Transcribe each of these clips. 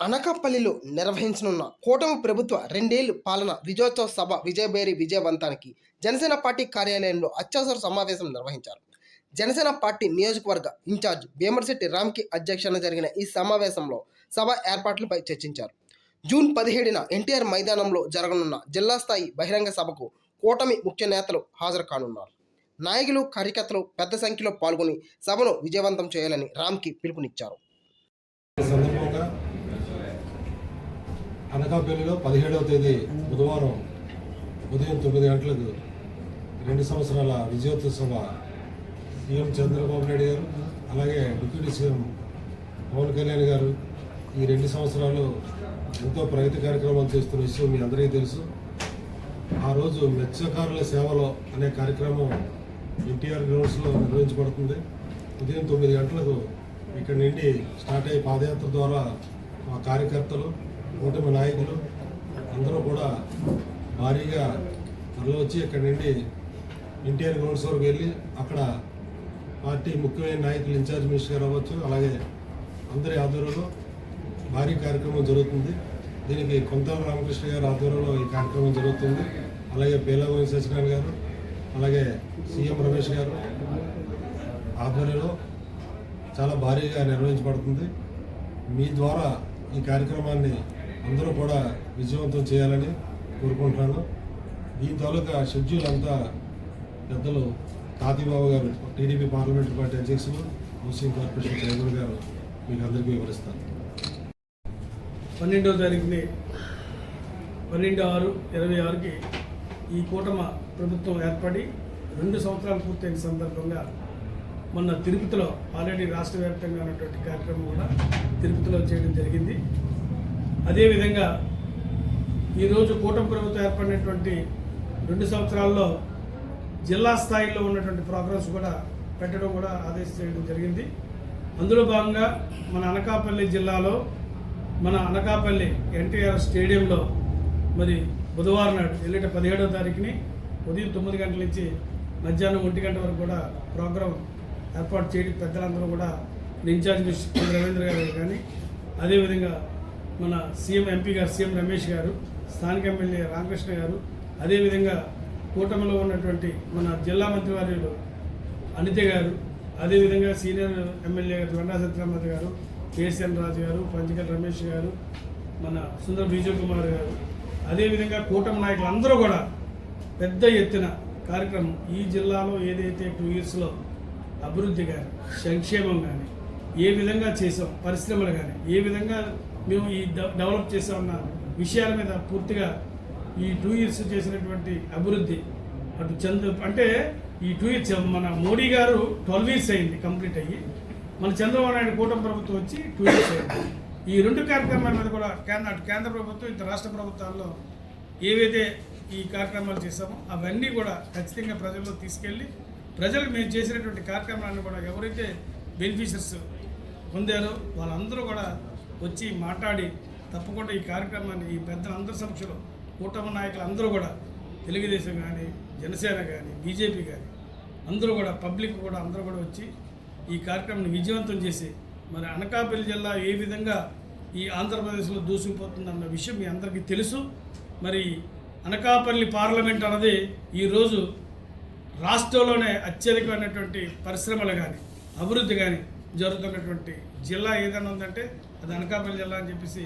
అనకాపల్లిలో నిర్వహించనున్న కూటమి ప్రభుత్వ 2 ఏళ్ల పాలన విజయోత్సవ సభ విజయభేరి విజయవంతానికి జనసేన పార్టీ కార్యాలయంలో అత్యవసర సమావేశం నిర్వహించారు. జనసేన పార్టీ నియోజకవర్గ ఇన్ఛార్జ్ భీమర్శెట్టి రామ్కి అధ్యక్షతన జరిగిన ఈ సమావేశంలో సభ ఏర్పాట్లపై చర్చించారు. జూన్ 17న ఎన్టీఆర్ మైదానంలో జరగనున్న జిల్లా స్థాయి బహిరంగ సభకు కూటమి ముఖ్య నేతలు హాజరు కానున్నారు. నాయకులు, కార్యకర్తలు పెద్ద సంఖ్యలో పాల్గొని సభను విజయవంతం చేయాలని రామ్కి పిలుపునిచ్చారు. అనకాపల్లిలో 17వ తేదీ బుధవారం ఉదయం 9 గంటలకు 2 సంవత్సరాల విజయోత్సవ సభ సీఎం చంద్రబాబు నాయుడు గారు, అలాగే డిప్యూటీ సీఎం పవన్ కళ్యాణ్ గారు ఈ 2 సంవత్సరాలు ఎంతో ప్రగతి కార్యక్రమాలు చేస్తున్న విషయం మీ అందరికీ తెలుసు. ఆ రోజు మత్స్యకారుల సేవలో అనే కార్యక్రమం ఎన్టీఆర్ గ్రౌండ్స్లో నిర్వహించబడుతుంది. ఉదయం 9 గంటలకు ఇక్కడి నుండి స్టార్ట్ అయ్యి పాదయాత్ర ద్వారా మా కార్యకర్తలు, కూటమి నాయకులు అందరూ కూడా భారీగా తరలి వచ్చి ఇక్కడి నుండి ఎన్టీఆర్ గ్రౌండ్స్ వరకు వెళ్ళి అక్కడ పార్టీ ముఖ్యమైన నాయకులు, ఇన్ఛార్జ్ మినిస్టర్ గారు అవ్వచ్చు, అలాగే అందరి ఆధ్వర్యంలో భారీ కార్యక్రమం జరుగుతుంది. దీనికి కొంతాల రామకృష్ణ గారి ఆధ్వర్యంలో ఈ కార్యక్రమం జరుగుతుంది. అలాగే పేలాగోని సత్యనారాయణ గారు, అలాగే సీఎం రమేష్ గారు ఆధ్వర్యంలో చాలా భారీగా నిర్వహించబడుతుంది. మీ ద్వారా ఈ కార్యక్రమాన్ని అందరూ కూడా విజయవంతం చేయాలని కోరుకుంటున్నాను. ఈ తాలూకా షెడ్యూల్ అంతా పెద్దలు తాతిబాబు గారు, టీడీపీ పార్లమెంటరీ పార్టీ అధ్యక్షులు, హౌసింగ్ కార్పొరేషన్ చైర్మన్ గారు మీకు అందరికీ వివరిస్తారు. 12వ తారీఖుని 12/6/26కి ఈ కూటమ ప్రభుత్వం ఏర్పడి 2 సంవత్సరాలు పూర్తయిన సందర్భంగా మొన్న తిరుపతిలో ఆల్రెడీ రాష్ట్ర వ్యాప్తంగా ఉన్నటువంటి కార్యక్రమం కూడా తిరుపతిలో చేయడం జరిగింది. అదేవిధంగా ఈరోజు కూటమి ప్రభుత్వం ఏర్పడినటువంటి 2 సంవత్సరాల్లో జిల్లా స్థాయిలో ఉన్నటువంటి ప్రోగ్రామ్స్ కూడా పెట్టడం కూడా ఆదేశించడం జరిగింది. అందులో భాగంగా మన అనకాపల్లి జిల్లాలో మన అనకాపల్లి ఎన్టీఆర్ స్టేడియంలో మరి బుధవారం నాడు ఎల్లుండి 17వ తారీఖుని ఉదయం 9 గంటల నుంచి మధ్యాహ్నం 1 గంట వరకు కూడా ప్రోగ్రాం ఏర్పాటు చేయడం పెద్దలందరూ కూడా ఇన్ఛార్జ్ మినిస్టర్ రవీంద్ర గారు కానీ, అదేవిధంగా మన సీఎం ఎంపీ గారు సీఎం రమేష్ గారు, స్థానిక ఎమ్మెల్యే రామకృష్ణ గారు, అదేవిధంగా కూటమిలో ఉన్నటువంటి మన జిల్లా మంత్రివర్యులు అనిత గారు, అదేవిధంగా సీనియర్ ఎమ్మెల్యే గారు వెండా సత్యనారాయణ గారు, కేసీఎన్ రాజు గారు, పంచకల్ రమేష్ గారు, మన సుందర విజయ్ కుమార్ గారు, అదేవిధంగా కూటమి నాయకులు అందరూ కూడా పెద్ద ఎత్తున కార్యక్రమం ఈ జిల్లాలో ఏదైతే 2 ఇయర్స్లో అభివృద్ధి కానీ, సంక్షేమం కానీ ఏ విధంగా చేసాం, పరిశ్రమలు కానీ ఏ విధంగా మేము ఈ డెవలప్ చేసామన్న విషయాల మీద పూర్తిగా ఈ 2 ఇయర్స్ చేసినటువంటి అభివృద్ధి అటు అంటే ఈ 2 ఇయర్స్ మన మోడీ గారు 12 ఇయర్స్ అయింది కంప్లీట్ అయ్యి, మన చంద్రబాబు నాయుడు కూటమి ప్రభుత్వం వచ్చి 2 ఇయర్స్ అయింది. ఈ 2 కార్యక్రమాల మీద కూడా కేంద్ర ప్రభుత్వం ఇతర రాష్ట్ర ప్రభుత్వాల్లో ఏవైతే ఈ కార్యక్రమాలు చేసామో అవన్నీ కూడా ఖచ్చితంగా ప్రజల్లో తీసుకెళ్ళి ప్రజలకు మేము చేసినటువంటి కార్యక్రమాలను కూడా ఎవరైతే బెనిఫిషియర్స్ పొందారో వాళ్ళందరూ కూడా వచ్చి మాట్లాడి తప్పకుండా ఈ కార్యక్రమాన్ని ఈ పెద్దలందరి సమక్షంలో కూటమి నాయకులు అందరూ కూడా తెలుగుదేశం కానీ, జనసేన కానీ, బీజేపీ కానీ అందరూ కూడా పబ్లిక్ కూడా అందరూ కూడా వచ్చి ఈ కార్యక్రమాన్ని విజయవంతం చేసి మరి అనకాపల్లి జిల్లా ఏ విధంగా ఈ ఆంధ్రప్రదేశ్లో దూసుకుపోతుందన్న విషయం మీ అందరికీ తెలుసు. మరి అనకాపల్లి పార్లమెంట్ అన్నది ఈరోజు రాష్ట్రంలోనే అత్యధికమైనటువంటి పరిశ్రమలు కానీ, అభివృద్ధి కానీ జరుగుతున్నటువంటి జిల్లా ఏదైనా ఉందంటే అది అనకాపల్లి జిల్లా అని చెప్పేసి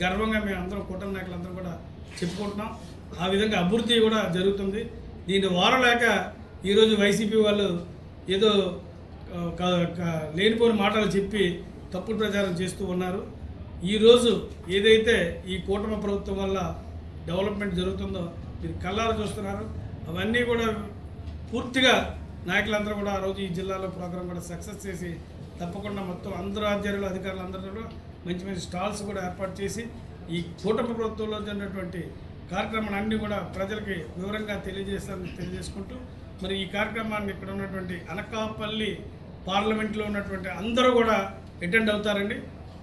గర్వంగా మేము అందరం కూటమి నాయకులందరూ కూడా చెప్పుకుంటున్నాం. ఆ విధంగా అభివృద్ధి కూడా జరుగుతుంది. దీన్ని వారలేక ఈరోజు వైసీపీ వాళ్ళు ఏదో లేనిపోని మాటలు చెప్పి తప్పుడు ప్రచారం చేస్తూ ఉన్నారు. ఈరోజు ఏదైతే ఈ కూటమి ప్రభుత్వం వల్ల డెవలప్మెంట్ జరుగుతుందో మీరు కళ్ళారా చూస్తున్నారు. అవన్నీ కూడా పూర్తిగా నాయకులందరూ కూడా ఆ రోజు ఈ జిల్లాలో ప్రోగ్రాం కూడా సక్సెస్ చేసి తప్పకుండా మొత్తం అందరూ ఆధ్వర్యంలో అధికారులు అందరూ కూడా మంచి మంచి స్టాల్స్ కూడా ఏర్పాటు చేసి ఈ కూటమి ప్రభుత్వంలో జరిగినటువంటి కార్యక్రమాన్ని అన్నీ కూడా ప్రజలకి వివరంగా తెలియజేసుకుంటూ మరి ఈ కార్యక్రమాన్ని ఇక్కడ ఉన్నటువంటి అనకాపల్లి పార్లమెంట్లో ఉన్నటువంటి అందరూ కూడా అటెండ్ అవుతారండి.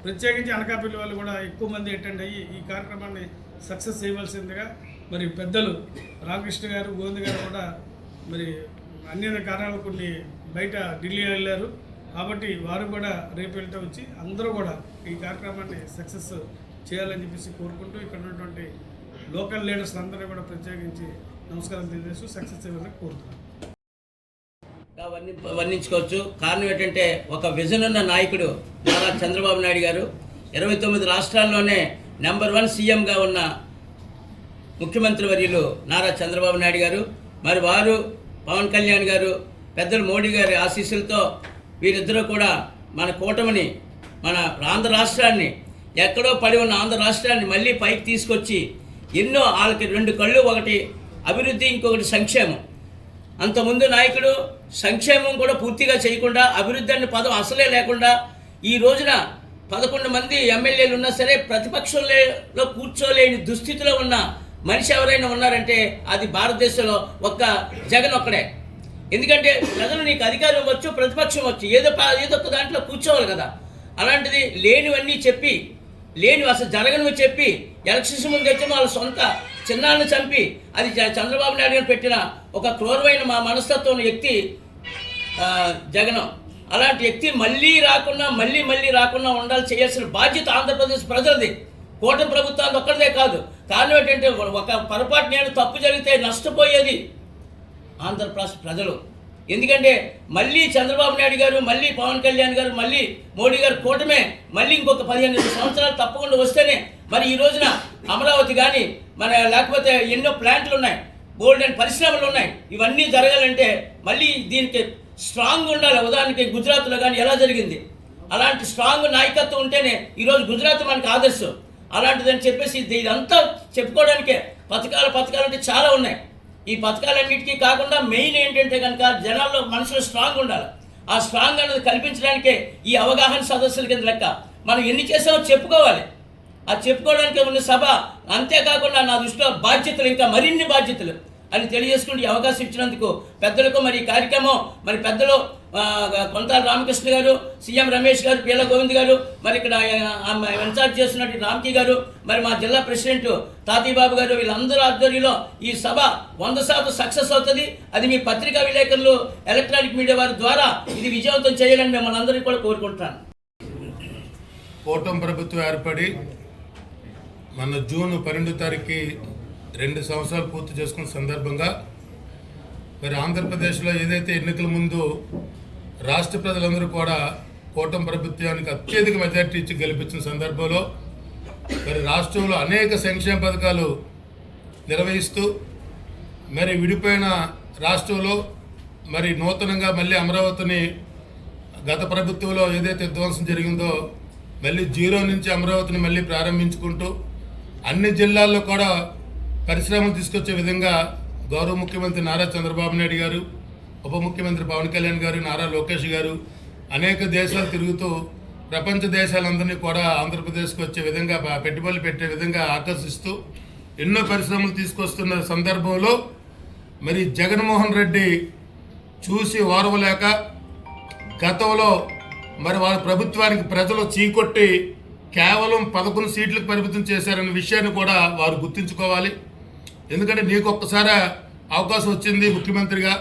ప్రత్యేకించి అనకాపల్లి వాళ్ళు కూడా ఎక్కువ మంది అటెండ్ అయ్యి ఈ కార్యక్రమాన్ని సక్సెస్ చేయవలసిందిగా మరి పెద్దలు రామకృష్ణ గారు, గోవింద్ గారు కూడా మరి అన్ని కారణాలు కొన్ని బయట ఢిల్లీ వెళ్ళారు కాబట్టి వారు కూడా రేపు వెళ్తే వచ్చి అందరూ కూడా ఈ కార్యక్రమాన్ని సక్సెస్ చేయాలని చెప్పేసి కోరుకుంటూ ఇక్కడ ఉన్నటువంటి లోకల్ లీడర్స్ అందరూ కూడా ప్రత్యేకించి నమస్కారం తెలియజేస్తూ సక్సెస్ చేయాలని కోరుతున్నాను. వర్ణించుకోవచ్చు. కారణం ఏంటంటే ఒక విజన్ ఉన్న నాయకుడు నారా చంద్రబాబు నాయుడు గారు 29 రాష్ట్రాల్లోనే నెంబర్ 1 సీఎంగా ఉన్న ముఖ్యమంత్రి వర్యులు నారా చంద్రబాబు నాయుడు గారు, మరి వారు పవన్ కళ్యాణ్ గారు, పెద్దలు మోడీ గారి ఆశీస్సులతో వీరిద్దరూ కూడా మన కూటమిని, మన ఆంధ్ర రాష్ట్రాన్ని, ఎక్కడో పడి ఉన్న ఆంధ్ర రాష్ట్రాన్ని మళ్ళీ పైకి తీసుకొచ్చి ఎన్నో వాళ్ళకి 2 కళ్ళు, ఒకటి అభివృద్ధి, ఇంకొకటి సంక్షేమం. అంతకుముందు నాయకుడు సంక్షేమం కూడా పూర్తిగా చేయకుండా అభివృద్ధి అనే పదం అసలే లేకుండా ఈ రోజున 11 మంది ఎమ్మెల్యేలు ఉన్నా సరే ప్రతిపక్షంలో కూర్చోలేని దుస్థితిలో ఉన్న మనిషి ఎవరైనా ఉన్నారంటే అది భారతదేశంలో ఒక్క జగన్ ఒక్కడే. ఎందుకంటే ప్రజలు నీకు అధికారం వచ్చు, ప్రతిపక్షం వచ్చు, ఏదో ఒక దాంట్లో కూర్చోవాలి కదా. అలాంటిది లేనివన్నీ చెప్పి, అసలు జరగనివి చెప్పి ఎలక్షన్స్ ముందు వచ్చి వాళ్ళ సొంత చిన్నాన్ని చంపి అది చంద్రబాబు నాయుడు గారు పెట్టిన ఒక క్రూరమైన మనస్తత్వం వ్యక్తి జగన్. అలాంటి వ్యక్తి మళ్ళీ రాకుండా ఉండాలి, చేయాల్సిన బాధ్యత ఆంధ్రప్రదేశ్ ప్రజలది, కూటమి ప్రభుత్వానికి ఒక్కరిదే కాదు. కారణం ఏంటంటే ఒక పొరపాటు నేను తప్పు జరిగితే నష్టపోయేది ఆంధ్రప్రదేశ్ ప్రజలు. ఎందుకంటే మళ్ళీ చంద్రబాబు నాయుడు గారు, మళ్ళీ పవన్ కళ్యాణ్ గారు, మళ్ళీ మోడీ గారు కూటమే మళ్ళీ ఇంకొక 15 సంవత్సరాలు తప్పకుండా వస్తేనే మరి ఈ రోజున అమరావతి కానీ మన లేకపోతే ఎన్నో ప్లాంట్లు ఉన్నాయి, గోల్డెన్ పరిశ్రమలు ఉన్నాయి. ఇవన్నీ జరగాలంటే మళ్ళీ దీనికి స్ట్రాంగ్ ఉండాలి. ఉదాహరణకి గుజరాత్లో కానీ ఎలా జరిగింది, అలాంటి స్ట్రాంగ్ నాయకత్వం ఉంటేనే ఈరోజు గుజరాత్ మనకు ఆదర్శం. అలాంటిదని చెప్పేసి ఇదంతా చెప్పుకోవడానికే పథకాలు అంటే చాలా ఉన్నాయి. ఈ పథకాలన్నిటికీ కాకుండా మెయిన్ ఏంటంటే కనుక జనాల్లో మనుషులు స్ట్రాంగ్ ఉండాలి. ఆ స్ట్రాంగ్ అనేది కల్పించడానికే ఈ అవగాహన సదస్సుల కింద లెక్క. మనం ఎన్ని చేసామో చెప్పుకోవాలి. ఆ చెప్పుకోవడానికి ఉన్న సభ. అంతేకాకుండా నా దృష్టిలో బాధ్యతలు, ఇంకా మరిన్ని బాధ్యతలు అని తెలియజేసుకుంటూ ఈ అవకాశం ఇచ్చినందుకు పెద్దలకు, మరి ఈ కార్యక్రమం మరి పెద్దలు కొంతాల రామకృష్ణ గారు, సీఎం రమేష్ గారు, పీల గోవింద్ గారు, మరి ఇక్కడ ఇన్ఛార్జ్ చేస్తున్నట్టు రామ్కి గారు, మరి మా జిల్లా ప్రెసిడెంట్ తాతీబాబు గారు, వీళ్ళందరూ ఆధ్వర్యంలో ఈ సభ 100% సక్సెస్ అవుతుంది. అది మీ పత్రికా విలేకరులు, ఎలక్ట్రానిక్ మీడియా వారి ద్వారా ఇది విజయవంతం చేయాలని మిమ్మల్ని అందరినీ కూడా కోరుకుంటున్నాను. కూటమి ప్రభుత్వం ఏర్పడి మన జూన్ 12 తారీఖుకి 2 సంవత్సరాలు పూర్తి చేసుకున్న సందర్భంగా మరి ఆంధ్రప్రదేశ్లో ఏదైతే ఎన్నికల ముందు రాష్ట్ర ప్రజలందరూ కూడా కూటమి ప్రభుత్వానికి అత్యధిక మెజార్టీ ఇచ్చి గెలిపించిన సందర్భంలో మరి రాష్ట్రంలో అనేక సంక్షేమ పథకాలు నిర్వహిస్తూ మరి విడిపోయిన రాష్ట్రంలో మరి నూతనంగా మళ్ళీ అమరావతిని గత ప్రభుత్వంలో ఏదైతే విధ్వంసం జరిగిందో మళ్ళీ జీరో నుంచి అమరావతిని మళ్ళీ ప్రారంభించుకుంటూ అన్ని జిల్లాల్లో కూడా పరిశ్రమలు తీసుకొచ్చే విధంగా గౌరవ ముఖ్యమంత్రి నారా చంద్రబాబు నాయుడు గారు, ఉప ముఖ్యమంత్రి పవన్ కళ్యాణ్ గారు, నారా లోకేష్ గారు అనేక దేశాలు తిరుగుతూ ప్రపంచ దేశాలందరినీ కూడా ఆంధ్రప్రదేశ్కి వచ్చే విధంగా పెట్టుబడులు పెట్టే విధంగా ఆకర్షిస్తూ ఎన్నో పరిశ్రమలు తీసుకొస్తున్న సందర్భంలో మరి జగన్మోహన్ రెడ్డి చూసి ఓర్వలేక గతంలో మరి వాళ్ళ ప్రభుత్వానికి ప్రజలు చీకొట్టి కేవలం 11 సీట్లకు పరిమితం చేశారనే విషయాన్ని కూడా వారు గుర్తుంచుకోవాలి. ఎందుకంటే నీకు ఒక్కసారి అవకాశం వచ్చింది ముఖ్యమంత్రిగా,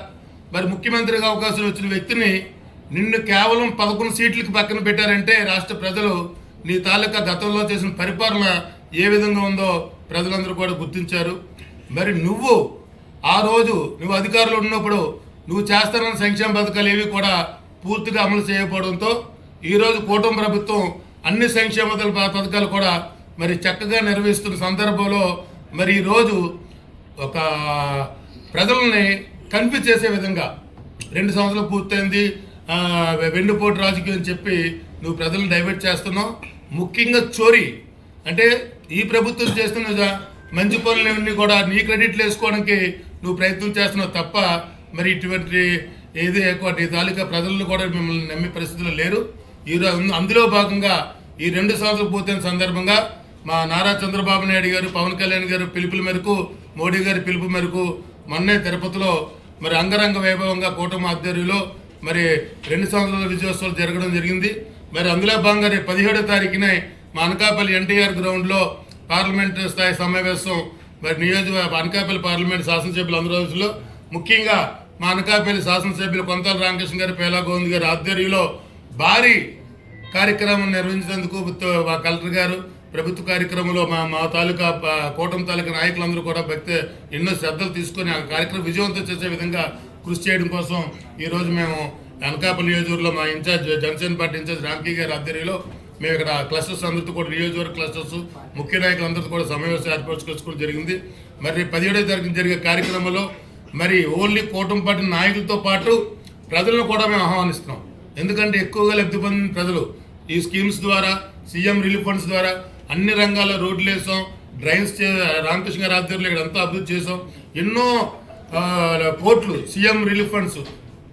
మరి ముఖ్యమంత్రిగా అవకాశం వచ్చిన వ్యక్తిని నిన్ను కేవలం 11 సీట్లకు పక్కన పెట్టారంటే రాష్ట్ర ప్రజలు నీ తాలూకా గతంలో చేసిన పరిపాలన ఏ విధంగా ఉందో ప్రజలందరూ కూడా గుర్తించారు. మరి నువ్వు ఆ రోజు నువ్వు అధికారంలో ఉన్నప్పుడు నువ్వు చేస్తానన్న సంక్షేమ పథకాలు ఏవి కూడా పూర్తిగా అమలు చేయకపోవడంతో ఈరోజు కూటమి ప్రభుత్వం అన్ని సంక్షేమ పథకాలు కూడా మరి చక్కగా నిర్వహిస్తున్న సందర్భంలో మరి ఈరోజు ఒక ప్రజల్ని కన్ఫ్యూజ్ చేసే విధంగా 2 సంవత్సరాలు పూర్తయింది వెండిపోటు రాజకీయం అని చెప్పి నువ్వు ప్రజలను డైవర్ట్ చేస్తున్నావు. ముఖ్యంగా చోరీ అంటే ఈ ప్రభుత్వం చేస్తున్న మంచి పనులన్నీ కూడా నీ క్రెడిట్లు వేసుకోవడానికి నువ్వు ప్రయత్నం చేస్తున్నావు తప్ప మరి ఇటువంటి ఏది ఎక్కువ నీ తాలూకా ప్రజలను కూడా మిమ్మల్ని నమ్మే పరిస్థితులు లేరు. అందులో భాగంగా ఈ 2 సంవత్సరాలు పూర్తయిన సందర్భంగా మా నారా చంద్రబాబు నాయుడు గారు, పవన్ కళ్యాణ్ గారు పిలుపుల మేరకు, మోడీ గారి పిలుపు మేరకు మొన్నే తిరుపతిలో మరి అంగరంగ వైభవంగా కూటమి ఆధ్వర్యంలో మరి 2 సంవత్సరాల విజయోత్సవాలు జరగడం జరిగింది. మరి అందులో భాగంగా 17వ తారీఖునే మా అనకాపల్లి ఎన్టీఆర్ గ్రౌండ్లో పార్లమెంటు స్థాయి సమావేశం మరి అనకాపల్లి పార్లమెంట్ శాసనసభ్యులు అందరూ రోజుల్లో ముఖ్యంగా మా అనకాపల్లి శాసనసభ్యులు కొంతాల రామకృష్ణ గారు, పేలా గోవింద్ గారి ఆధ్వర్యంలో భారీ కార్యక్రమం నిర్వహించినందుకు మా కలెక్టర్ గారు ప్రభుత్వ కార్యక్రమంలో మా తాలూకా కూటమి తాలూకా నాయకులందరూ కూడా ఎన్నో శ్రద్ధలు తీసుకొని ఆ కార్యక్రమం విజయవంతం చేసే విధంగా కృషి చేయడం కోసం ఈరోజు మేము అనకాపల్లి నియోజకవర్గంలో మా incharge Janasena party incharge Ramki గారి ఆధ్వర్యంలో మేము ఇక్కడ క్లస్టర్స్ అందరితో కూడా నియోజకవర్గ క్లస్టర్స్ ముఖ్య నాయకులందరితో కూడా సమావేశం ఏర్పరచుకోవడం జరిగింది. మరి 17వ తారీఖున జరిగే కార్యక్రమంలో మరి ఓన్లీ కూటమి పార్టీ నాయకులతో పాటు ప్రజలను కూడా మేము ఆహ్వానిస్తున్నాం. ఎందుకంటే ఎక్కువగా లబ్ధి పొందిన ప్రజలు ఈ స్కీమ్స్ ద్వారా, సీఎం రిలీఫ్ ఫండ్స్ ద్వారా అన్ని రంగాల్లో రోడ్లు వేసాం, డ్రైన్స్ రామకృష్ణ గారి ఆధ్వర్యంలో ఇక్కడ అంతా అభివృద్ధి చేసాం. ఎన్నో కోట్లు సీఎం రిలీఫ్ ఫండ్స్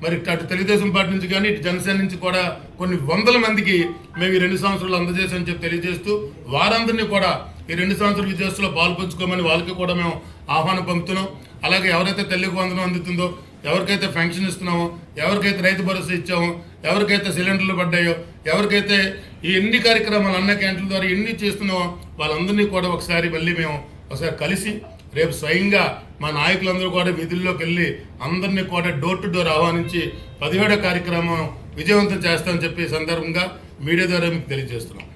మరి అటు తెలుగుదేశం పార్టీ నుంచి కానీ ఇటు జనసేన నుంచి కూడా కొన్ని వందల మందికి మేము ఈ 2 సంవత్సరాలు అందజేసామని చెప్పి తెలియజేస్తూ వారందరినీ కూడా ఈ 2 సంవత్సరాల విజయోత్సవంలో పాల్పంచుకోమని వాళ్ళకి కూడా మేము ఆహ్వానం పంపుతున్నాం. అలాగే ఎవరైతే తల్లికి వందనం అందుతుందో, ఎవరికైతే పెన్షన్ ఇస్తున్నామో, ఎవరికైతే రైతు భరోసా ఇచ్చామో, ఎవరికైతే సిలిండర్లు పడ్డాయో, ఎవరికైతే ఈ ఎన్ని కార్యక్రమాలు అన్న క్యాంటీన్ల ద్వారా ఎన్ని చేస్తున్నామో వాళ్ళందరినీ కూడా ఒకసారి మళ్ళీ మేము ఒకసారి కలిసి రేపు స్వయంగా మా నాయకులందరూ కూడా వీధుల్లోకి వెళ్ళి అందరినీ కూడా డోర్ టు డోర్ ఆహ్వానించి 17వ కార్యక్రమం విజయవంతం చేస్తామని చెప్పి సందర్భంగా మీడియా ద్వారా మీకు తెలియజేస్తున్నాం.